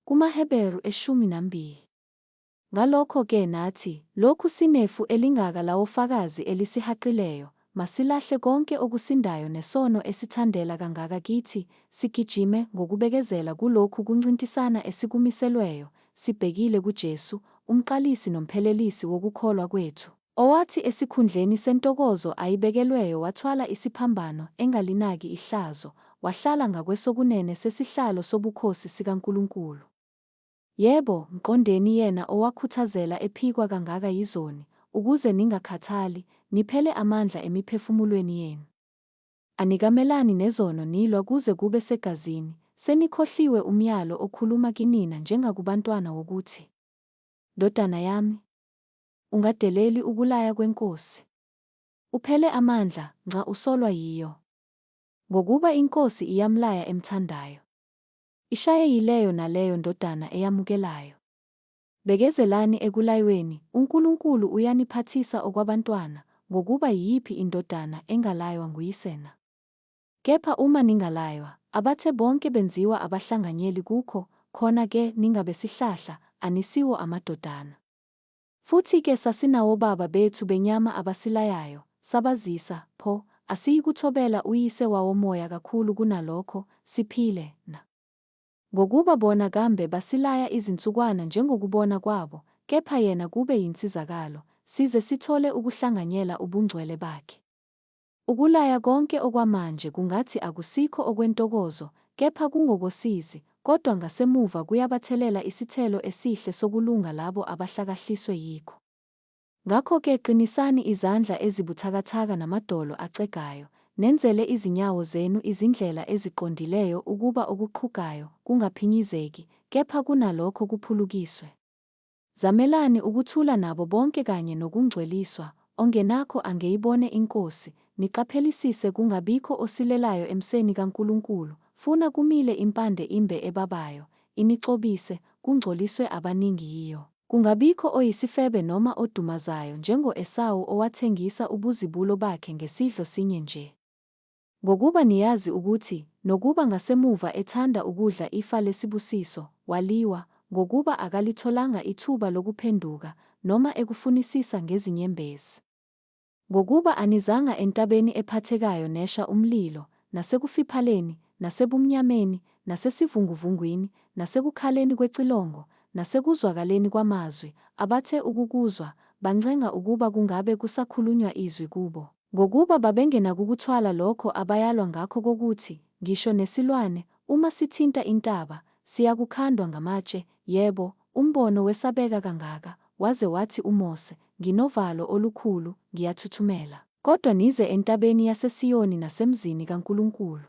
KumaHeberu 12. Ngalokho-ke nathi, lokhu sinefu elingaka lawofakazi elisihaqileyo, masilahle konke okusindayo nesono esithandela kangaka kithi, sigijime ngokubekezela kulokhu kuncintisana esikumiselweyo, sibhekile kuJesu, umqalisi nomphelelisi wokukholwa kwethu, owathi esikhundleni sentokozo ayibekelweyo wathwala isiphambano engalinaki ihlazo, wahlala ngakwesokunene sesihlalo sobukhosi sikaNkulunkulu. Yebo, mqondeni yena owakhuthazela ephikwa kangaka yizoni, ukuze ningakhathali, niphele amandla emiphefumulweni yenu. Anikamelani nezono nilwa kuze kube segazini, senikhohliwe umyalo okhuluma kinina njengakubantwana wokuthi, ndodana yami, ungadeleli ukulaya kwenkosi. Uphele amandla nxa usolwa yiyo. Ngokuba inkosi iyamlaya emthandayo. Ishaye yileyo naleyo ndodana eyamukelayo. Bekezelani ekulayweni, uNkulunkulu uyaniphathisa okwabantwana, ngokuba yiphi indodana engalaywa nguyisena. Kepha uma ningalaywa, abathe bonke benziwa abahlanganyeli kukho, khona-ke ningabesihlahla, anisiwo amadodana. Futhi-ke sasinawo baba bethu benyama abasilayayo, sabazisa, pho, asiyikuthobela uyise wawomoya kakhulu kunalokho, siphile na. Ngokuba bona kambe basilaya izinsukwana njengokubona kwabo, kepha yena kube yinsizakalo, size sithole ukuhlanganyela ubungcwele bakhe. Ukulaya konke okwamanje kungathi akusikho okwentokozo, kepha kungokosizi, kodwa ngasemuva kuyabathelela isithelo esihle sokulunga labo abahlakahliswe yikho. Ngakho-ke qinisani izandla ezibuthakathaka namadolo acegayo, nenzele izinyawo zenu izindlela eziqondileyo ukuba okuqhugayo kungaphinyizeki, kepha kunalokho kuphulukiswe. Zamelani ukuthula nabo bonke kanye nokungcweliswa, ongenakho angeyibone inkosi, niqaphelisise kungabikho osilelayo emseni kaNkulunkulu, funa kumile impande imbe ebabayo, inixobise, kungcoliswe abaningi yiyo. Kungabikho oyisifebe noma odumazayo njengo-Esawu owathengisa ubuzibulo bakhe ngesidlo sinye nje. Ngokuba niyazi ukuthi, nokuba ngasemuva ethanda ukudla ifa lesibusiso, waliwa, ngokuba akalitholanga ithuba lokuphenduka, noma ekufunisisa ngezinyembezi. Ngokuba anizanga entabeni ephathekayo nesha umlilo, nasekufiphaleni, nasebumnyameni, nasesivunguvungwini, nasekukhaleni kwecilongo, nasekuzwakaleni kwamazwi, abathe ukukuzwa, bancenga ukuba kungabe kusakhulunywa izwi kubo. Ngokuba babengenakukuthwala lokho abayalwa ngakho kokuthi, ngisho nesilwane, uma sithinta intaba, siyakukhandwa ngamatshe, yebo, umbono wesabeka kangaka, waze wathi uMose, nginovalo olukhulu, ngiyathuthumela. Kodwa nize entabeni yaseSiyoni nasemzini kaNkulunkulu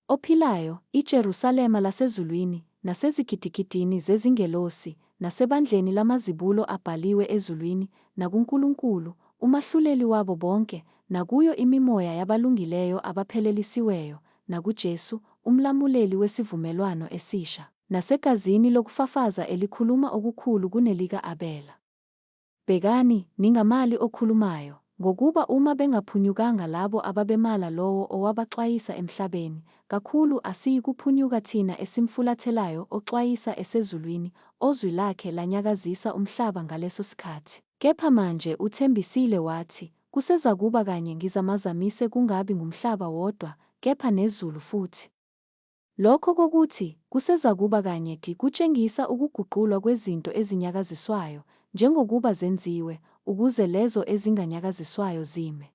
ophilayo, iJerusalema lasezulwini, nasezigidigidini zezingelosi, nasebandleni lamazibulo abhaliwe ezulwini, nakuNkulunkulu, umahluleli wabo bonke, nakuyo imimoya yabalungileyo abaphelelisiweyo, nakuJesu, umlamuleli wesivumelwano esisha, nasegazini lokufafaza elikhuluma okukhulu kunelika Abela. Bhekani, ningamali okhulumayo, ngokuba uma bengaphunyukanga labo ababemala lowo owabaxwayisa emhlabeni, kakhulu asiyikuphunyuka thina esimfulathelayo oxwayisa esezulwini, ozwi lakhe lanyakazisa umhlaba ngaleso sikhathi. Kepha manje uthembisile wathi, kusezakuba kanye ngizamazamise kungabi ngumhlaba wodwa, kepha nezulu futhi. Lokho kokuthi, kusezakuba kanye kutshengisa ukuguqulwa kwezinto ezinyakaziswayo, njengokuba zenziwe, ukuze lezo ezinganyakaziswayo zime.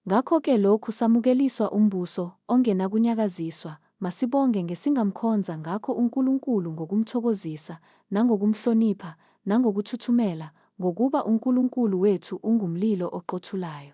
Ngakho-ke lokhu samukeliswa umbuso, ongenakunyakaziswa, masibonge ngesingamkhonza ngakho uNkulunkulu ngokumthokozisa, nangokumhlonipha, nangokuthuthumela, ngokuba uNkulunkulu wethu ungumlilo oqothulayo.